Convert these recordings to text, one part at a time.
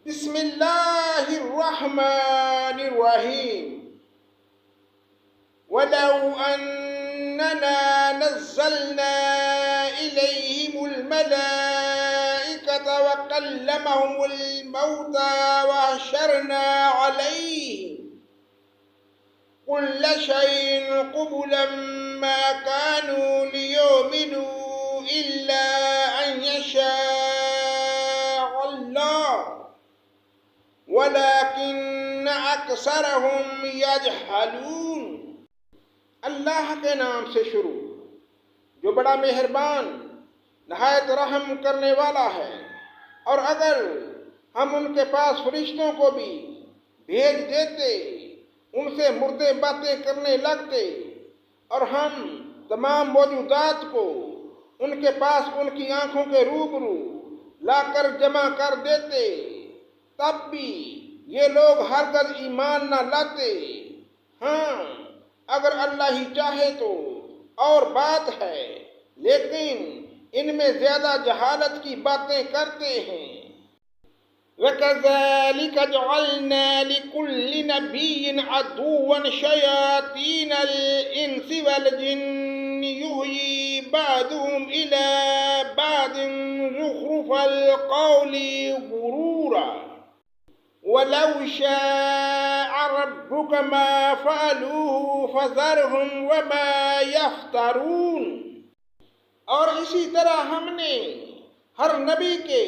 بسم اللہ الرحمن الرحیم وَلَوْ أَنَّنَا نَزَّلْنَا إِلَيْهِمُ الْمَلَائِكَةَ وَكَلَّمَهُمُ الْمَوْتَى وَحَشَرْنَا عَلَيْهِمْ كُلَّ شَيْءٍ قُبُلًا مَا كَانُوا لِيُؤْمِنُوا إِلَّا أَن يَشَاءَ اللَّهُ وَلَكِنَّ أَكْثَرَهُمْ يَجْهَلُونَ۔ اللہ کے نام سے شروع جو بڑا مہربان نہایت رحم کرنے والا ہے۔ اور اگر ہم ان کے پاس فرشتوں کو بھی بھیج دیتے ان سے مردے باتیں کرنے لگتے اور ہم تمام موجودات کو ان کے پاس ان کی آنکھوں کے روبرو لا کر جمع کر دیتے تب بھی یہ لوگ ہرگز ایمان نہ لاتے۔ ہاں اگر اللہ ہی چاہے تو اور بات ہے، لیکن ان میں زیادہ جہالت کی باتیں کرتے ہیں۔ وَكَذَلِكَ جَعَلْنَا لِكُلِّ نَبِيٍّ عَدُوًّا شَيَاطِينَ الْإِنسِ وَالْجِنِّ يُوحِي بَعْضُهُمْ إِلَى بَعْضٍ زُخْرُفَ الْقَوْلِ غُرُورًا وَلَوْ شَاءَ رَبُّكَ مَا فَعَلُوهُ فَذَرْهُمْ وَمَا يَفْتَرُونَ۔ اور اسی طرح ہم نے ہر نبی کے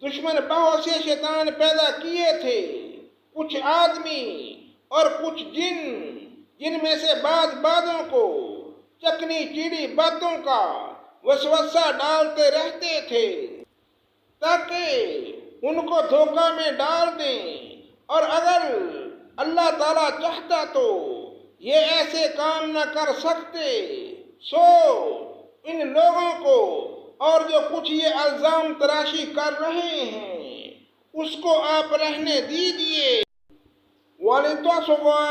دشمن بہت سے شیطان پیدا کیے تھے، کچھ آدمی اور کچھ جن، جن میں سے بعض بعضوں کو چکنی چیڑی باتوں کا وسوسہ ڈالتے رہتے تھے تاکہ ان کو دھوکہ میں ڈال دیں۔ اور اگر اللہ تعالیٰ چاہتا تو یہ ایسے کام نہ کر سکتے۔ سو ان لوگوں کو اور جو کچھ یہ الزام تراشی کر رہے ہیں اس کو آپ رہنے دیجئے۔ وَلِتَصْغَى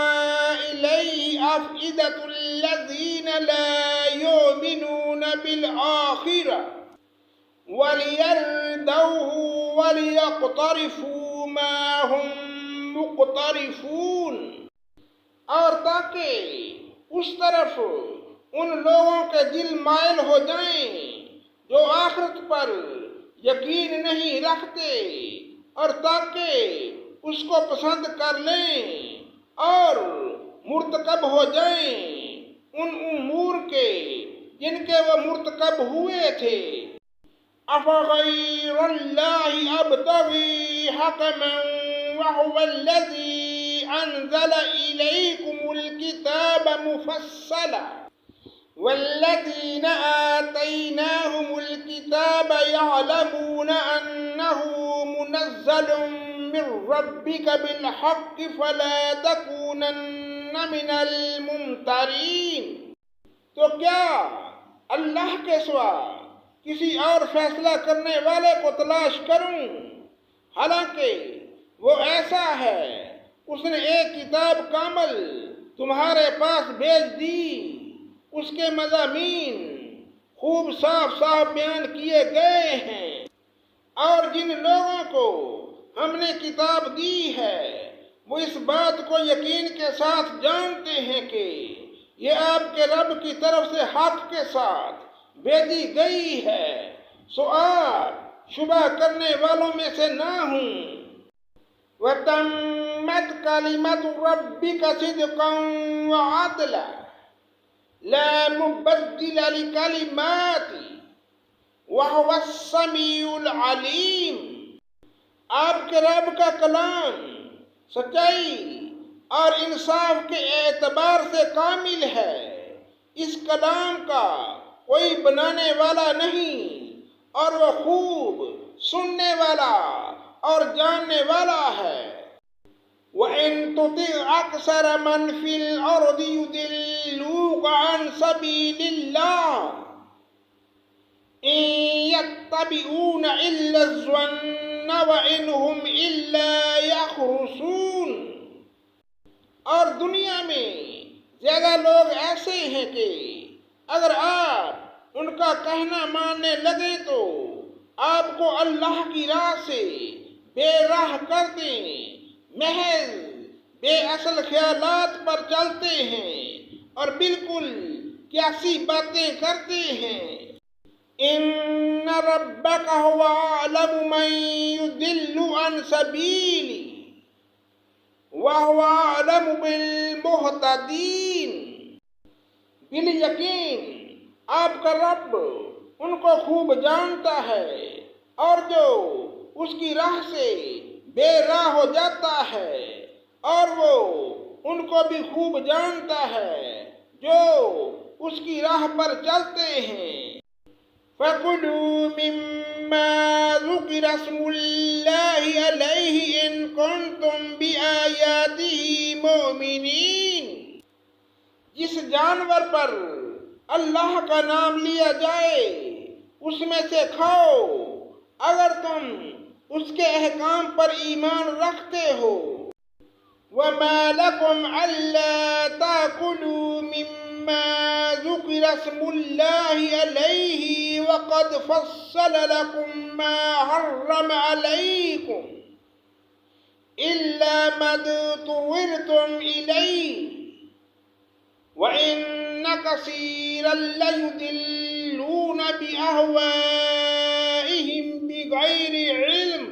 إِلَيْهِ أَفْئِدَةُ الَّذِينَ لَا يُؤْمِنُونَ بِالْآخِرَةِ وَلِيَرْضَوْهُ وَلِيَقْتَرِفُوا مَا هُمْ مُقْتَرِفُونَ۔ اور تاکہ اس طرف ان لوگوں کے دل مائل ہو جائیں جو آخرت پر یقین نہیں رکھتے، اور تاکہ اس کو پسند کر لیں اور مرتکب ہو جائیں ان امور کے جن کے وہ مرتکب ہوئے تھے۔ أَفَغَيْرَ اللَّهِ أَبْتَغِي حَكَمًا وَهُوَ الَّذِي أَنزَلَ إِلَيْكُمُ الْكِتَابَ مُفَصَّلًا وَالَّذِينَ آتَيْنَاهُمُ الْكِتَابَ يَعْلَمُونَ أَنَّهُ مُنَزَّلٌ مِّن رَّبِّكَ بِالْحَقِّ فَلَا تَكُونَنَّ مِنَ الْمُمْتَرِينَ۔ تو کیا اللہ کے سوا کسی اور فیصلہ کرنے والے کو تلاش کروں؟ حالانکہ وہ ایسا ہے، اس نے ایک کتاب کامل تمہارے پاس بھیج دی، اس کے مضامین خوب صاف صاف بیان کیے گئے ہیں۔ اور جن لوگوں کو ہم نے کتاب دی ہے وہ اس بات کو یقین کے ساتھ جانتے ہیں کہ یہ آپ کے رب کی طرف سے حق کے ساتھ بھیجی گئی ہے، سو آپ شبہ کرنے والوں میں سے نہ ہوں۔ وَتَمَّتْ كَلِمَتُ رَبِّكَ صِدْقًا وَعَدْلًا لَا مُبَدِّلَ لِكَلِمَاتِهِ وَهُوَ السَّمِيعُ الْعَلِيمُ۔ آپ کے رب کا کلام سچائی اور انصاف کے اعتبار سے کامل ہے، اس کلام کا کوئی بنانے والا نہیں، اور وہ خوب سننے والا اور جاننے والا ہے۔ وَإِن تُطِعْ أَكْثَرَ مَنْ فِي الْأَرْضِ يُضِلُّوكَ عَنْ سَبِيلِ اللَّهِ إِن يَتَّبِعُونَ إِلَّا الظَّنَّ وَإِنْ هُمْ إِلَّا يَخْرُصُونَ۔ اور دنیا میں زیادہ لوگ ایسے ہیں کہ اگر آپ ان کا کہنا ماننے لگے تو آپ کو اللہ کی راہ سے بے راہ کر دیں، محض بے اصل خیالات پر چلتے ہیں اور بالکل کیسی باتیں کرتے ہیں۔ ان ربک هو اعلم من يضل عن سبیلی وهو اعلم بالمہتدین۔ بالیقین آپ کا رب ان کو خوب جانتا ہے، اور جو اس کی راہ سے بے راہ ہو جاتا ہے، اور وہ ان کو بھی خوب جانتا ہے جو اس کی راہ پر چلتے ہیں۔ فَكُلُوا مِمَّا ذُكِرَ اسْمُ اللَّهِ عَلَيْهِ إِن كُنتُم بِآيَاتِهِ مُؤْمِنِينَ۔ جس جانور پر اللہ کا نام لیا جائے اس میں سے کھاؤ اگر تم اس کے احکام پر ایمان رکھتے ہو۔ وَمَا لَكُمْ أَلَّا تَأْكُلُوا مِمَّا ذُكِرَ اسْمُ اللَّهِ عَلَيْهِ وَقَدْ فَصَّلَ لَكُم مَّا حَرَّمَ عَلَيْكُمْ إِلَّا مَا اضْطُرِرْتُمْ إِلَيْهِ وَإِنَّ كَثِيرًا لَّيُضِلُّونَ بِأَهْوَائِهِم بِغَيْرِ عِلْمٍ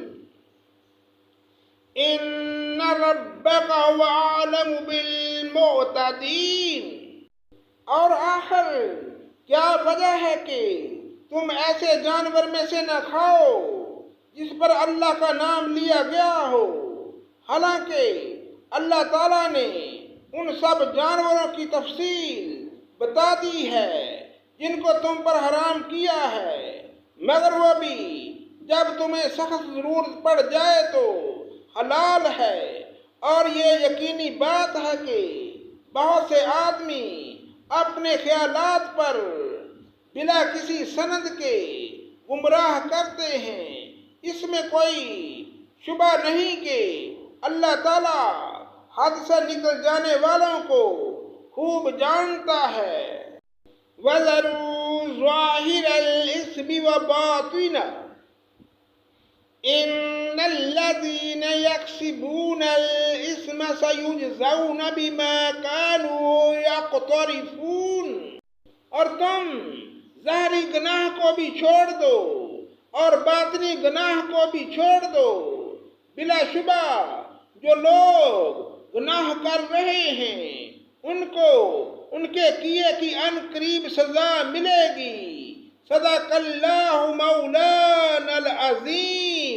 إِنَّ رَبَّكَ هُوَ أَعْلَمُ بِالْمُعْتَدِينَ۔ اور آخر کیا وجہ ہے کہ تم ایسے جانور میں سے نہ کھاؤ جس پر اللہ کا نام لیا گیا ہو، حالانکہ اللہ تعالیٰ نے ان سب جانوروں کی تفصیل بتا دی ہے جن کو تم پر حرام کیا ہے، مگر وہ بھی جب تمہیں سخت ضرورت پڑ جائے تو حلال ہے۔ اور یہ یقینی بات ہے کہ بہت سے آدمی اپنے خیالات پر بلا کسی سند کے گمراہ کرتے ہیں۔ اس میں کوئی شبہ نہیں کہ اللہ تعالیٰ حد سے نکل جانے والوں کو خوب جانتا ہے۔ وَذَرُوا ظَاهِرَ الْإِثْمِ وَبَاطِنَهُ إِنَّ الَّذِينَ يَكْسِبُونَ الْإِثْمَ سَيُجْزَوْنَ بِمَا كَانُوا يَقْتَرِفُونَ۔ اور تم ظاہری گناہ کو بھی چھوڑ دو اور باطنی گناہ کو بھی چھوڑ دو، بلا شبہ جو لوگ گناہ کر رہے ہیں ان کو ان کے کیے کی ان قریب سزا ملے گی۔ صدق اللہ مولانا العظیم۔